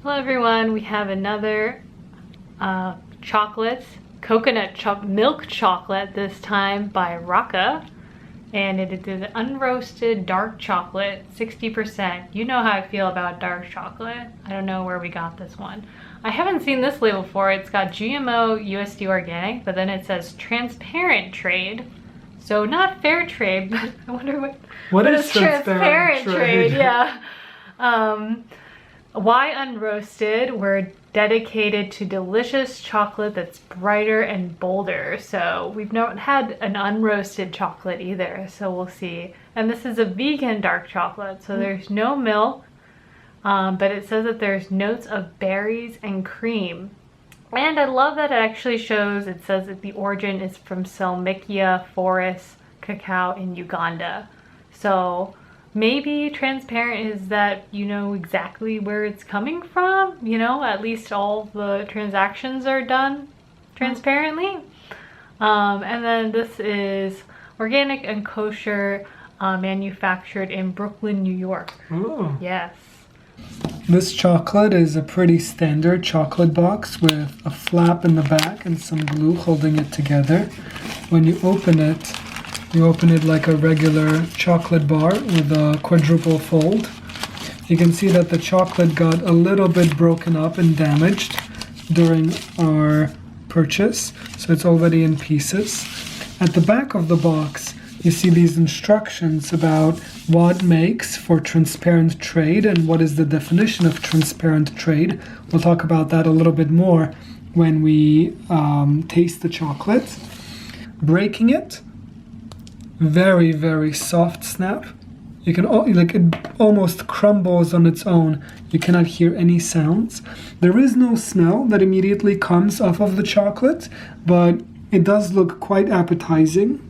Hello everyone, we have another chocolate, milk chocolate this time by Raaka. And it is an unroasted dark chocolate, 60%. You know how I feel about dark chocolate. I don't know where we got this one. I haven't seen this label before. It's got GMO USD organic, but then it says transparent trade. So not fair trade, but I wonder what is transparent trade? Yeah. Why unroasted? We're dedicated to delicious chocolate that's brighter and bolder. So we've not had an unroasted chocolate either, so we'll see. And this is a vegan dark chocolate, so there's no milk, but it says that there's notes of berries and cream. And I love that it actually shows, it says that the origin is from Selmikia forest cacao in Uganda. So maybe transparent is that you know exactly where it's coming from, you know, at least all the transactions are done transparently. And then this is organic and kosher, manufactured in Brooklyn, New York. Ooh. Yes. This chocolate is a pretty standard chocolate box with a flap in the back and some glue holding it together. When you open it like a regular chocolate bar with a quadruple fold. You can see that the chocolate got a little bit broken up and damaged during our purchase, so it's already in pieces. At the back of the box, you see these instructions about what makes for transparent trade and what is the definition of transparent trade. We'll talk about that a little bit more when we taste the chocolate. Breaking it, very, very soft snap. You can, it almost crumbles on its own. You cannot hear any sounds. There is no smell that immediately comes off of the chocolate, but it does look quite appetizing.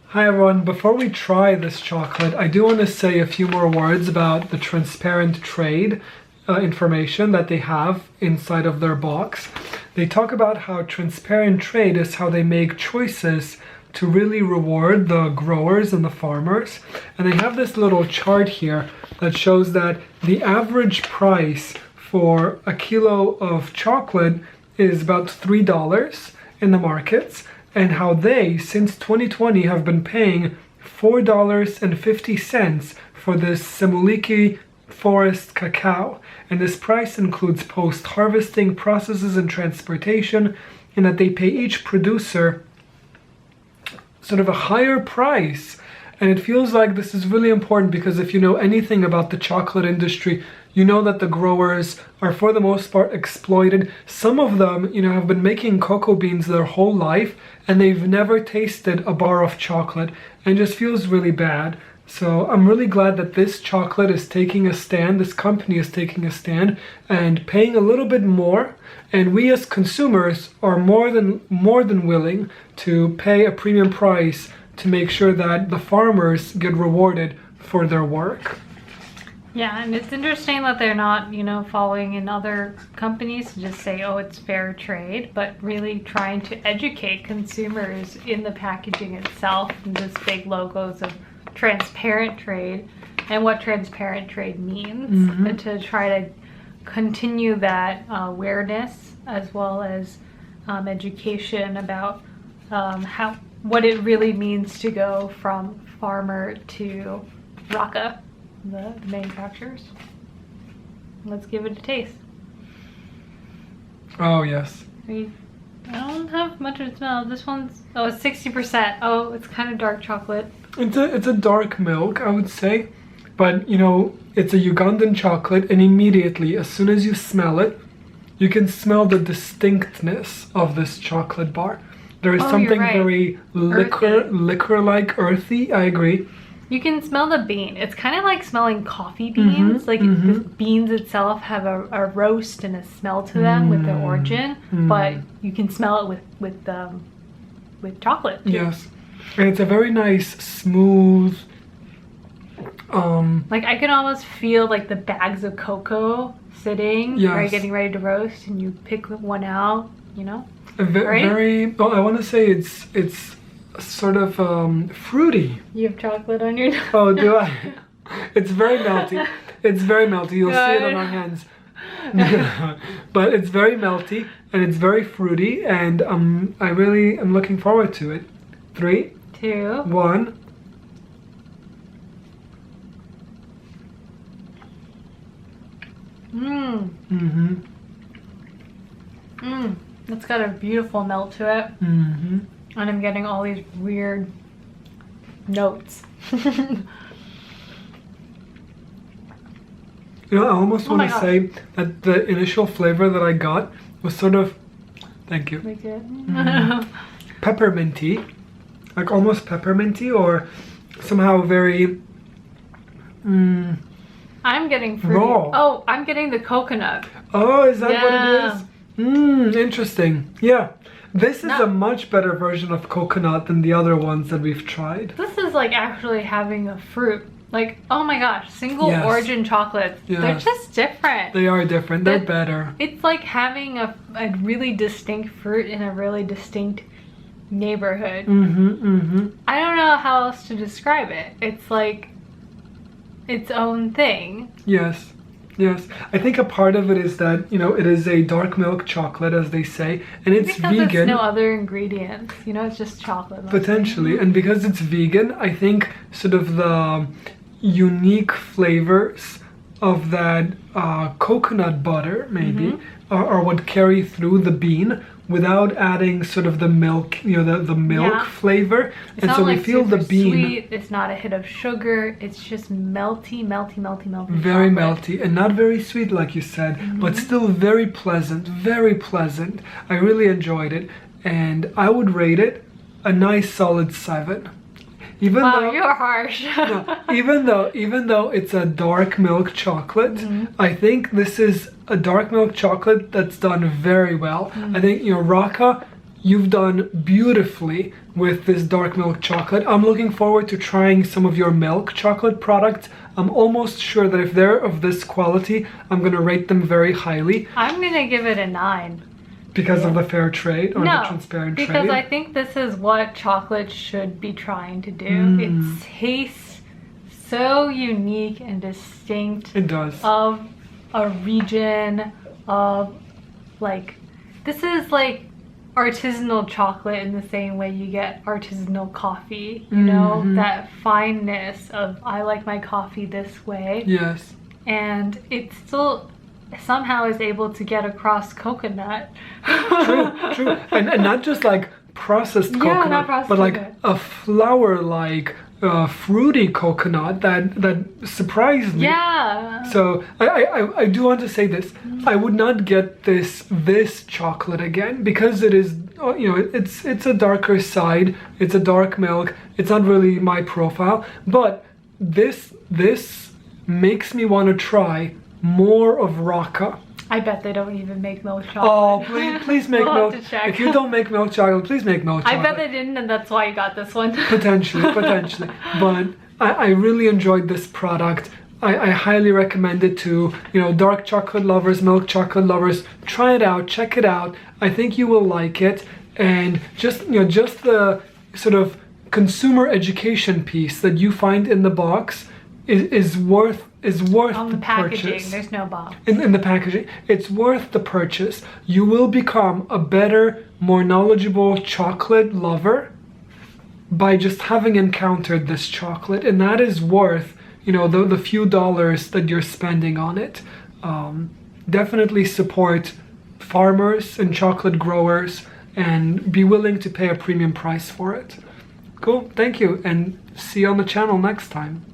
Hi everyone, before we try this chocolate, I do want to say a few more words about the transparent trade information that they have inside of their box. They talk about how transparent trade is how they make choices to really reward the growers and the farmers. And they have this little chart here that shows that the average price for a kilo of chocolate is about $3 in the markets, and how they, since 2020, have been paying $4.50 for this Semuliki forest cacao. And this price includes post-harvesting processes and transportation, and that they pay each producer sort of a higher price. And it feels like this is really important because if you know anything about the chocolate industry, you know that the growers are for the most part exploited. Some of them, you know, have been making cocoa beans their whole life and they've never tasted a bar of chocolate, and just feels really bad. So I'm really glad that this chocolate is taking a stand, this company is taking a stand and paying a little bit more, and we as consumers are more than willing to pay a premium price to make sure that the farmers get rewarded for their work. Yeah, and it's interesting that they're not, you know, following in other companies to just say, oh, it's fair trade, but really trying to educate consumers in the packaging itself and these big logos of transparent trade and what transparent trade means, and to try to continue that awareness as well as education about what it really means to go from farmer to Raaka, the manufacturers. Let's give it a taste. Oh yes. I don't have much of a smell. This one's, oh, it's 60%. Oh, it's kind of dark chocolate. It's a dark milk, I would say, but you know, it's a Ugandan chocolate, and immediately, as soon as you smell it, you can smell the distinctness of this chocolate bar. There is something very liquor-like, earthy. I agree. You can smell the bean. It's kind of like smelling coffee beans. The beans itself have a roast and a smell to them with the origin, but you can smell it with chocolate too. Yes, and it's a very nice, smooth. Like I can almost feel like the bags of cocoa sitting, right, getting ready to roast, and you pick one out. You know, very. Well, I want to say it's sort of fruity. You have chocolate on your Oh, do I? It's very melty. It's very melty. You'll see it on my hands. But it's very melty and it's very fruity, and I really am looking forward to it. 3, 2, 1. It's got a beautiful melt to it. And I'm getting all these weird notes. You know, I almost Oh my want to gosh. say that the initial flavor that I got was sort of, thank you, Like it. pepperminty, like almost pepperminty, or somehow very I'm getting fruity. Raw. Oh, I'm getting the coconut. Oh, is that Yeah. what it is? Interesting. Yeah, this is No. a much better version of coconut than the other ones that we've tried. This is like actually having a fruit. Like, oh my gosh, single Yes. origin chocolates. They're Yes. just different. They are different. They're That- better. It's like having a really distinct fruit in a really distinct neighborhood. I don't know how else to describe it. It's like its own thing. Yes. Yes. I think a part of it is that, you know, it is a dark milk chocolate, as they say, and it's Because vegan. there's no other ingredients. You know, it's just chocolate. mostly. Potentially, and because it's vegan, I think sort of the unique flavors of that coconut butter maybe are what carry through the bean without adding sort of the milk, you know, the milk Yeah. flavor. It's And not so like we feel the super bean sweet. It's not a hit of sugar. It's just melty, melty, melty, melty. very chocolate. melty and not very sweet, like you said, but still very pleasant, very pleasant. I really enjoyed it, and I would rate it a nice solid 7. Even Wow, though you're harsh. no, even though it's a dark milk chocolate, I think this is a dark milk chocolate that's done very well. I think, you know, Raaka, you've done beautifully with this dark milk chocolate. I'm looking forward to trying some of your milk chocolate products. I'm almost sure that if they're of this quality, I'm gonna rate them very highly I'm gonna give it a 9. because of the fair trade or the No, transparent because trade. I think this is what chocolate should be trying to do. It tastes so unique and distinct It does. of a region of, like, this is like artisanal chocolate in the same way you get artisanal coffee, you know, that fineness of I like my coffee this way, Yes. and it still somehow is able to get across coconut. True. And not just like processed Yeah, coconut, not processed but like coconut. a flour like fruity coconut that surprised me. Yeah. So I do want to say this. I would not get this chocolate again because it is, you know, it's a darker side. It's a dark milk. It's not really my profile. But this makes me want to try more of Raaka. I bet they don't even make milk Oh, chocolate. please make We'll milk. have to check. If you don't make milk chocolate, please make milk I chocolate. bet they didn't, and that's why you got this one. Potentially. But I really enjoyed this product. I highly recommend it to, you know, dark chocolate lovers, milk chocolate lovers. Try it out, check it out. I think you will like it. And just, you know, just the sort of consumer education piece that you find in the box is worth On the the packaging, purchase. there's no box. In the packaging, it's worth the purchase. You will become a better, more knowledgeable chocolate lover by just having encountered this chocolate, and that is worth, you know, the few dollars that you're spending on it. Definitely support farmers and chocolate growers and be willing to pay a premium price for it. Cool, thank you, and see you on the channel next time.